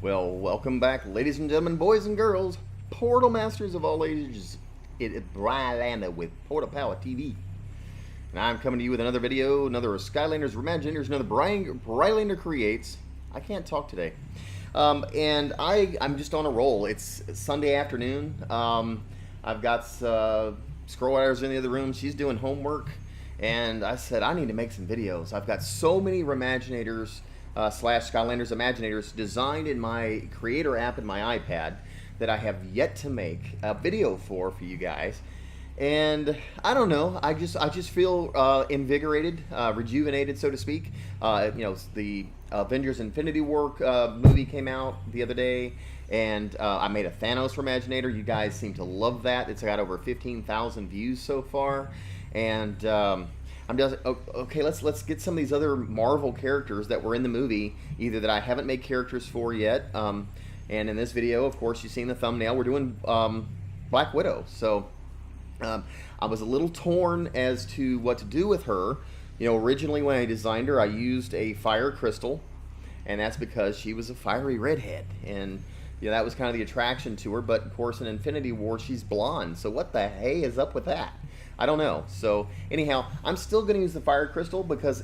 Well, welcome back, ladies and gentlemen, boys and girls, Portal Masters of all ages. It is Brylander with PortalPowerTV. And I'm coming to you with another video, another Skylanders RE-MAGINATORS, another Brylander Creates. I can't talk today. And I'm just on a roll. It's Sunday afternoon. I've got Scroll Riders in the other room. She's doing homework. And I said, I need to make some videos. I've got so many RE-MAGINATORs slash Skylanders Imaginators designed in my creator app in my iPad that I have yet to make a video for you guys. And I don't know, I just feel invigorated, rejuvenated, so to speak. You know, the Avengers Infinity War movie came out the other day, and I made a Thanos Imaginator. You guys seem to love that. It's got over 15,000 views so far, and I'm just okay. Let's get some of these other Marvel characters that were in the movie, either that I haven't made characters for yet. And in this video, of course, you've seen the thumbnail. We're doing Black Widow. So I was a little torn as to what to do with her. You know, originally when I designed her, I used a fire crystal, and that's because she was a fiery redhead, and you know, that was kind of the attraction to her. But of course, in Infinity War, she's blonde. So what the hey is up with that? I don't know. So anyhow, I'm still going to use the fire crystal because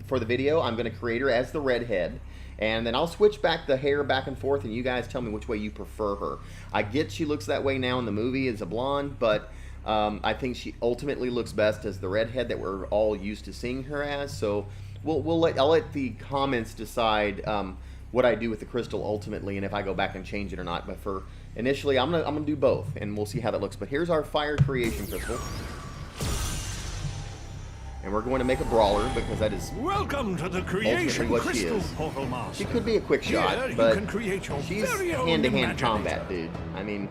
for the video, I'm going to create her as the redhead, and then I'll switch back the hair back and forth, and you guys tell me which way you prefer her. I get she looks that way now in the movie as a blonde, but I think she ultimately looks best as the redhead that we're all used to seeing her as. So I'll let the comments decide what I do with the crystal ultimately, and if I go back and change it or not. But for initially, I'm gonna do both, and we'll see how that looks. But here's our fire creation crystal. And we're going to make a brawler because that is welcome to the creation what crystal, she is. Portal Master. She could be a quick shot, Here but you can create your she's very own hand-to-hand Imaginator. combat, dude. I mean,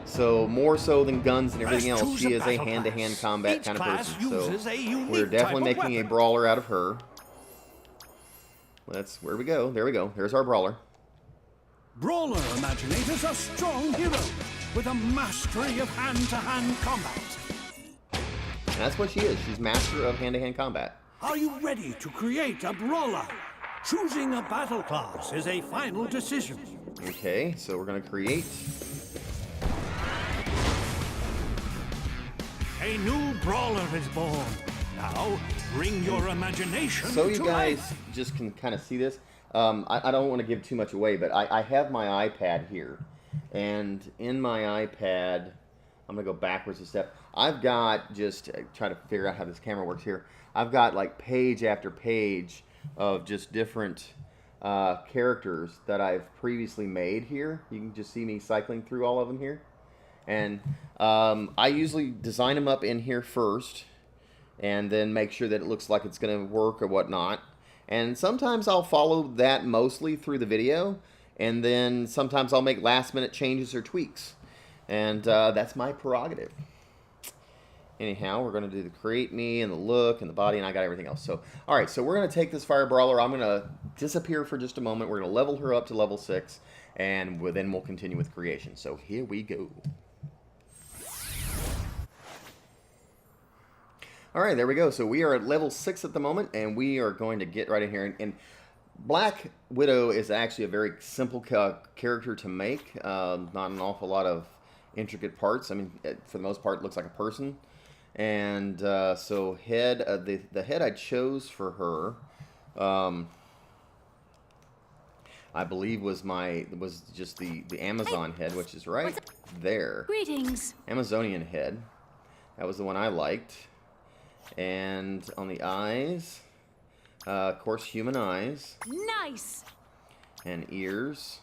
so more so than guns and everything Let's else, choose she a is a battle hand-to-hand class. combat Each kind of class person. uses So a unique we're definitely type of making a weapon. brawler out of her. Where we go. There we go. There's our brawler. Brawler Imaginators are strong heroes with a mastery of hand-to-hand combat. And that's what she is. She's master of hand-to-hand combat. Are you ready to create a brawler? Choosing a battle class is a final decision. Okay, so we're going to create. A new brawler is born. Now, bring your imagination So you to guys life. just can kind of see this. I don't want to give too much away, but I have my iPad here. And in my iPad, I'm going to go backwards a step. I've got, just try to figure out how this camera works here. I've got like page after page of just different characters that I've previously made here. You can just see me cycling through all of them here. And I usually design them up in here first, and then make sure that it looks like it's going to work or whatnot. And sometimes I'll follow that mostly through the video, and then sometimes I'll make last minute changes or tweaks. And that's my prerogative. Anyhow, we're going to do the create me and the look and the body, and I got everything else. So, all right, so we're going to take this fire brawler. I'm going to disappear for just a moment. We're going to level her up to level 6, and then we'll continue with creation. So here we go. All right, there we go. So we are at level 6 at the moment, and we are going to get right in here. And Black Widow is actually a very simple character to make. Not an awful lot of intricate parts. I mean, for the most part, it looks like a person. And so the head I chose for her, I believe was just the Amazon head, which is right there. Greetings. Amazonian head. That was the one I liked. And on the eyes, of course, human eyes. Nice. And ears.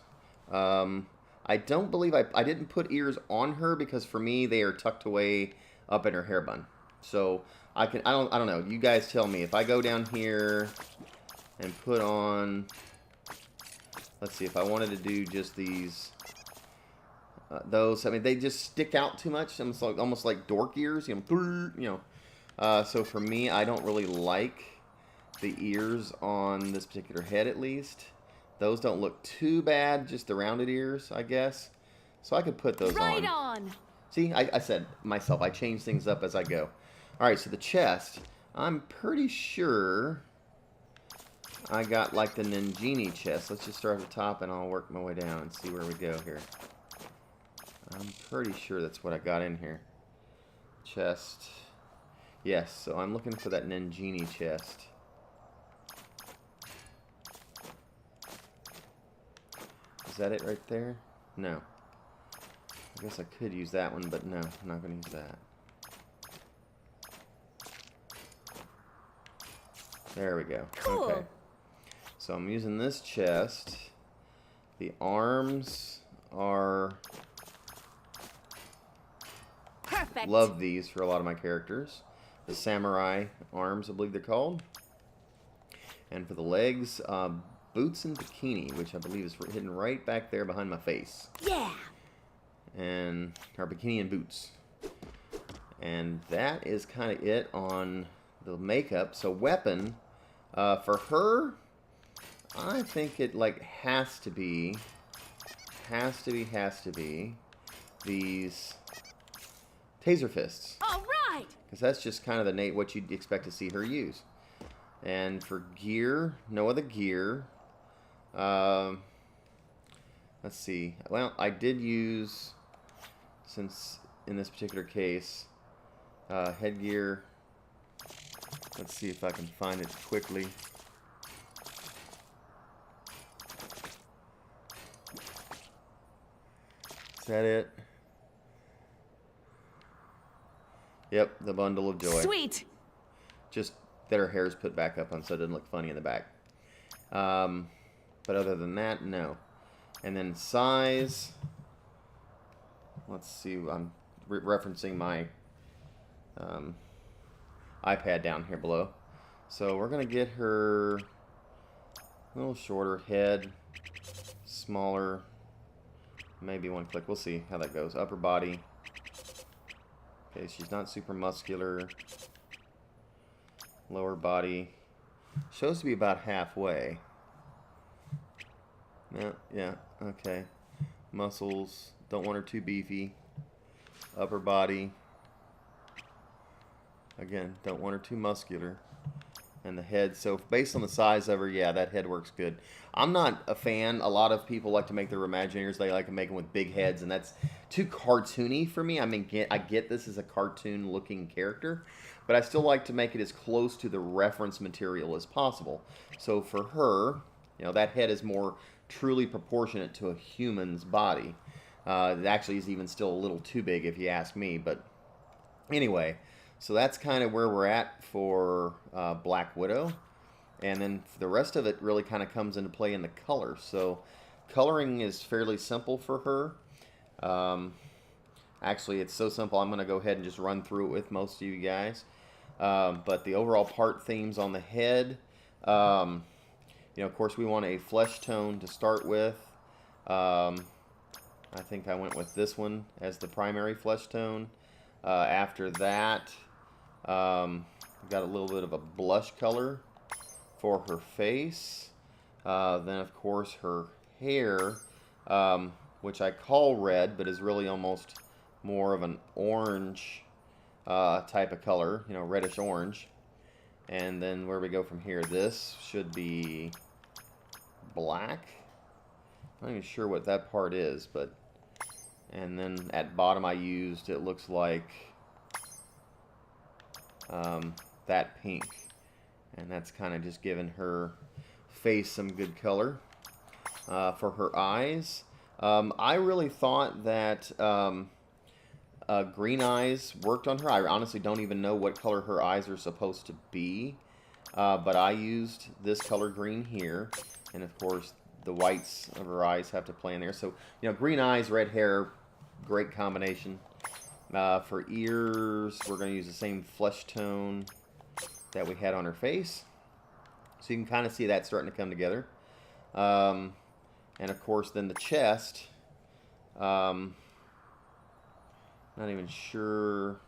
I don't believe I didn't put ears on her because for me they are tucked away up in her hair bun. So I don't know. You guys tell me if I go down here and put on. Let's see if I wanted to do just these. Those. I mean, they just stick out too much. Almost like dork ears. You know. So for me, I don't really like the ears on this particular head, at least. Those don't look too bad, just the rounded ears, I guess. So I could put those Right on. on. See, I said myself, I change things up as I go. All right, so the chest, I'm pretty sure I got like the Ninjini chest. Let's just start at the top and I'll work my way down and see where we go here. I'm pretty sure that's what I got in here. Chest. Yes, so I'm looking for that Ninjini chest. Is that it right there? No. I guess I could use that one, but no, I'm not going to use that. There we go. Cool. Okay. So I'm using this chest. The arms are... Perfect. Love these for a lot of my characters. The samurai arms, I believe they're called. And for the legs, boots and bikini, which I believe is hidden right back there behind my face. Yeah. And our bikini and boots. And that is kind of it on the makeup. So weapon, for her, I think it like has to be these taser fists. All right. Because that's just kind of what you'd expect to see her use. And for gear, no other gear. Let's see. Well, I did use, since in this particular case, headgear. Let's see if I can find it quickly. Is that it? Yep, the bundle of joy. Sweet. Just that her hair is put back up on so it doesn't look funny in the back. But other than that, no. And then size. Let's see. I'm referencing my iPad down here below. So we're going to get her a little shorter head, smaller, maybe one click. We'll see how that goes. Upper body. Okay, she's not super muscular. Lower body. Shows to be about halfway. Yeah, okay. Muscles. Don't want her too beefy. Upper body. Again, don't want her too muscular. And the head, so based on the size of her, yeah, that head works good. I'm not a fan. A lot of people like to make their Imagineers. They like to make them with big heads, and that's too cartoony for me. I mean, I get this as a cartoon-looking character, but I still like to make it as close to the reference material as possible. So for her, you know, that head is more truly proportionate to a human's body. It actually is even still a little too big if you ask me, but anyway, so that's kind of where we're at for Black Widow. And then the rest of it really kind of comes into play in the color. So coloring is fairly simple for her. Actually, it's so simple, I'm going to go ahead and just run through it with most of you guys. But the overall part themes on the head, you know, of course, we want a flesh tone to start with. I think I went with this one as the primary flesh tone. After that, we've got a little bit of a blush color for her face. Then, of course, her hair, which I call red, but is really almost more of an orange type of color, you know, reddish orange. And then where we go from here, this should be black. I'm not even sure what that part is, but... And then at bottom I used, it looks like that pink. And that's kind of just giving her face some good color. For her eyes, I really thought that green eyes worked on her. I honestly don't even know what color her eyes are supposed to be. But I used this color green here. And of course, the whites of her eyes have to play in there. So, you know, green eyes, red hair, great combination. For ears, we're going to use the same flesh tone that we had on her face. So you can kind of see that starting to come together. And of course, then the chest. Not even sure.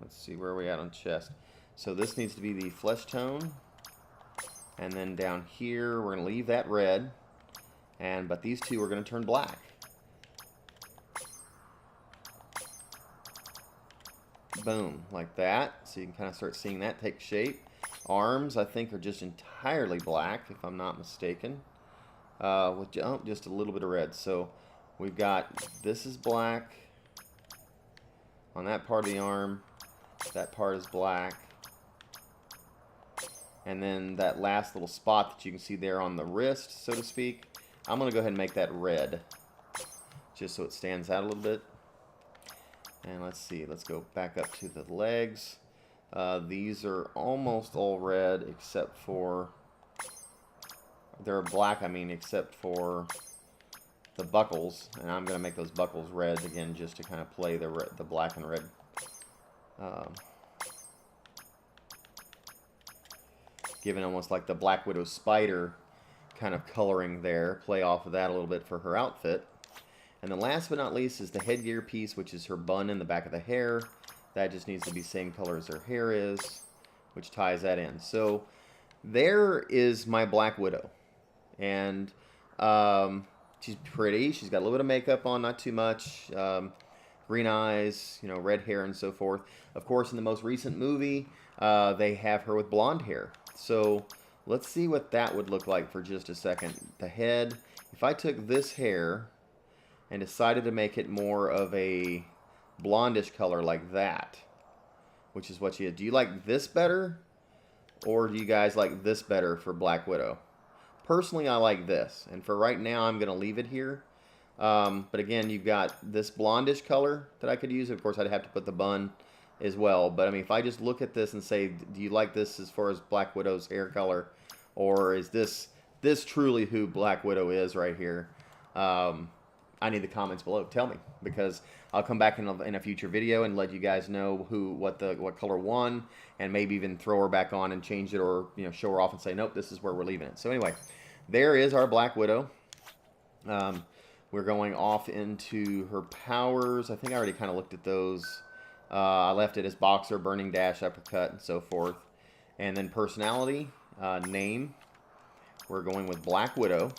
Let's see, where are we at on chest? So this needs to be the flesh tone. And then down here, we're going to leave that red. But these two are going to turn black. Boom, like that. So you can kind of start seeing that take shape. Arms, I think, are just entirely black, if I'm not mistaken. With just a little bit of red. So we've got, this is black on that part of the arm. That part is black. And then that last little spot that you can see there on the wrist, so to speak, I'm going to go ahead and make that red, just so it stands out a little bit. And let's see, let's go back up to the legs. These are almost all red except for, they're black, I mean, except for the buckles. And I'm going to make those buckles red again, just to kind of play the black and red. Given almost like the Black Widow spider kind of coloring there, play off of that a little bit for her outfit. And then last but not least is the headgear piece, which is her bun in the back of the hair. That just needs to be same color as her hair is, which ties that in. So there is my Black Widow. And she's pretty. She's got a little bit of makeup on, not too much. Green eyes, you know, red hair and so forth. Of course, in the most recent movie, they have her with blonde hair. So let's see what that would look like for just a second. The head, if I took this hair and decided to make it more of a blondish color like that, which is what she is. Do you like this better, or do you guys like this better for Black Widow? Personally, I like this, and for right now, I'm going to leave it here. But again, you've got this blondish color that I could use. Of course, I'd have to put the bun as well. But I mean, if I just look at this and say, do you like this as far as Black Widow's hair color, or is this truly who Black Widow is right here? I need the comments below. Tell me, because I'll come back in a future video and let you guys know what color won, and maybe even throw her back on and change it, or show her off and say, nope, this is where we're leaving it. So anyway, there is our Black Widow. We're going off into her powers. I think I already kind of looked at those. I left it as boxer, burning dash, uppercut, and so forth. And then personality, name. We're going with Black Widow.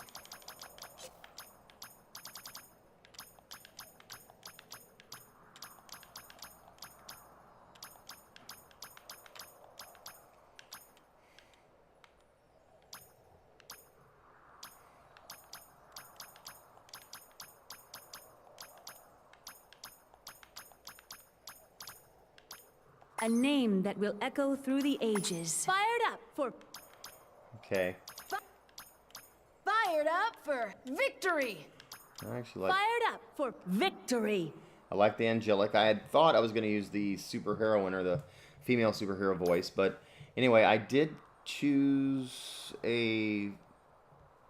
A name that will echo through the ages. Fired up for... Okay. Fired up for victory! I actually like... Fired up for victory! I like the angelic. I had thought I was going to use the superheroine, or the female superhero voice, but anyway, I did choose a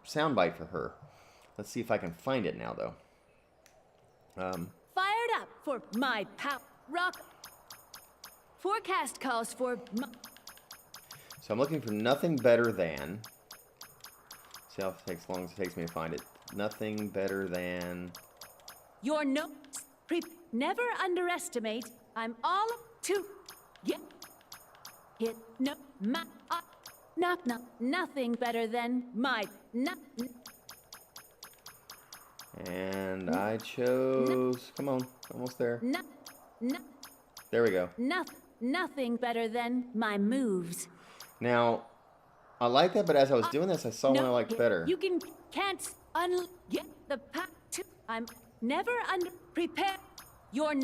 soundbite for her. Let's see if I can find it now, though. Fired up for my rock... Forecast calls for... So I'm looking for nothing better than... See how long it takes me to find it. Nothing better than... Your no... Never underestimate. I'm all to... Get... Hit... No... My... Knock... Knock... Nothing better than my... And I chose... Come on. Almost there. There we go. Nothing better than my moves. Now, I like that, but as I was doing this, I saw one I liked better. You can't get the path to... I'm never prepared. You're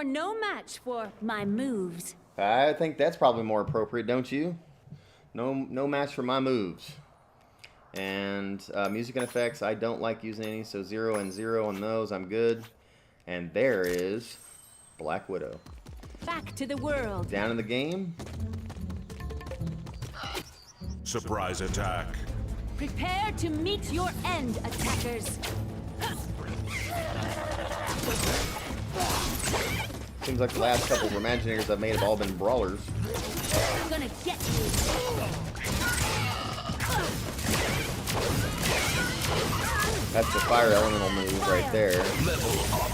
no match for my moves. I think that's probably more appropriate, don't you? No match for my moves. And music and effects, I don't like using any, so 0 and 0 on those, I'm good. And there is Black Widow. Back to the world. Down in the game. Surprise attack. Prepare to meet your end, attackers. Seems like the last couple of Imaginators I've made have all been brawlers. I'm gonna get you. That's the fire elemental move right there. Level up.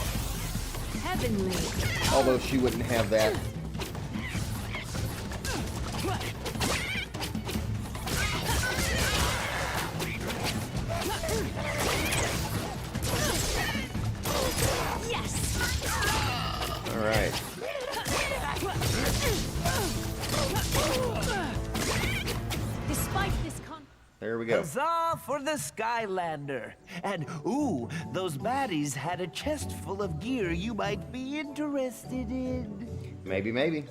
Heavenly. Although she wouldn't have that. Yes. All right. Here we go. Huzzah for the Skylander! And, ooh, those baddies had a chest full of gear you might be interested in. Maybe, maybe.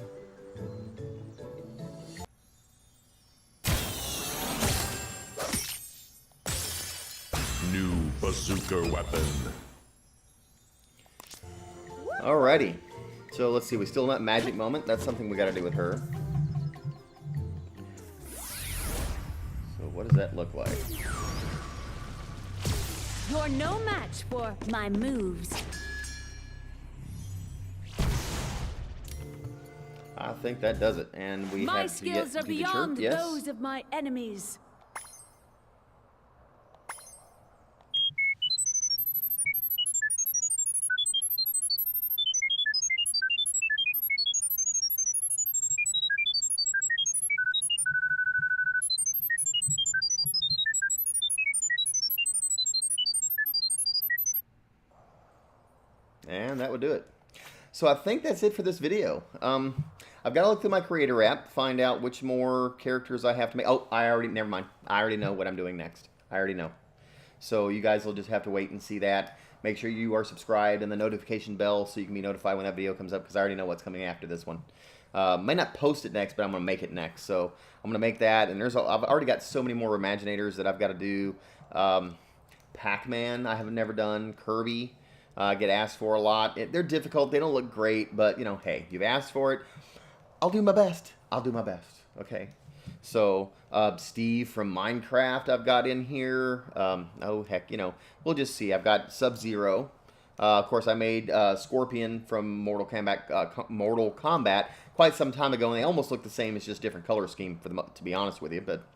New bazooka weapon. Alrighty. So let's see, we still not magic moment. That's something we gotta do with her. So what does that look like? You're no match for my moves. I think that does it. And we My have to skills get are do the beyond chirp. Yes. those of my enemies. And that would do it. So I think that's it for this video. I've got to look through my creator app, find out which more characters I have to make. Oh, never mind. I already know what I'm doing next. I already know. So you guys will just have to wait and see that. Make sure you are subscribed and the notification bell so you can be notified when that video comes up, because I already know what's coming after this one. Might not post it next, but I'm going to make it next. So I'm going to make that. And I've already got so many more Imaginators that I've got to do. Pac-Man I have never done. Kirby. Get asked for a lot. They're difficult. They don't look great, but, you know, hey, you've asked for it. I'll do my best. I'll do my best. Okay. So, Steve from Minecraft I've got in here. Oh, heck, you know, we'll just see. I've got Sub-Zero. Of course, I made Scorpion from Mortal Kombat quite some time ago, and they almost look the same. It's just different color scheme, to be honest with you. But,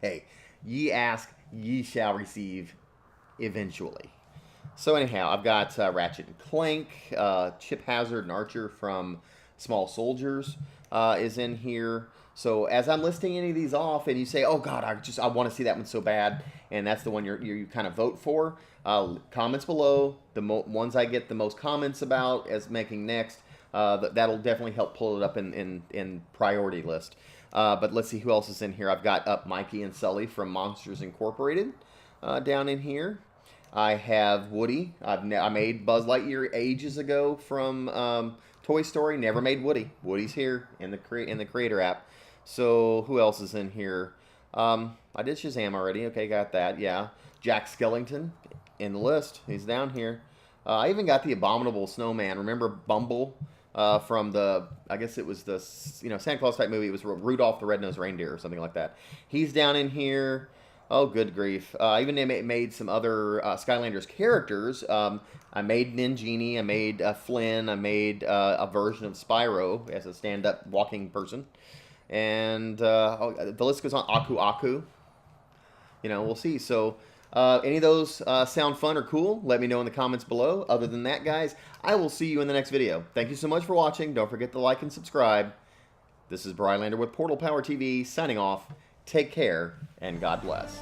hey, ye ask, ye shall receive eventually. So anyhow, I've got Ratchet and Clank, Chip Hazard and Archer from Small Soldiers is in here. So as I'm listing any of these off, and you say, "Oh God, I want to see that one so bad," and that's the one you kind of vote for, comments below. The ones I get the most comments about as making next, that'll definitely help pull it up in priority list. But let's see who else is in here. I've got up Mikey and Sully from Monsters Incorporated down in here. I have Woody. I made Buzz Lightyear ages ago from Toy Story. Never made Woody. Woody's here in the creator app. So who else is in here? I did Shazam already. Okay, got that. Yeah, Jack Skellington in the list. He's down here. I even got the Abominable Snowman. Remember Bumble from the? I guess it was the Santa Claus type movie. It was Rudolph the Red-Nosed Reindeer or something like that. He's down in here. Oh, good grief. I even made some other Skylanders characters. I made Ninjini, I made Flynn, I made a version of Spyro as a stand-up walking person. And the list goes on. Aku Aku. You know, we'll see. So any of those sound fun or cool, let me know in the comments below. Other than that, guys, I will see you in the next video. Thank you so much for watching. Don't forget to like and subscribe. This is Brylander with PortalPowerTV signing off. Take care, and God bless.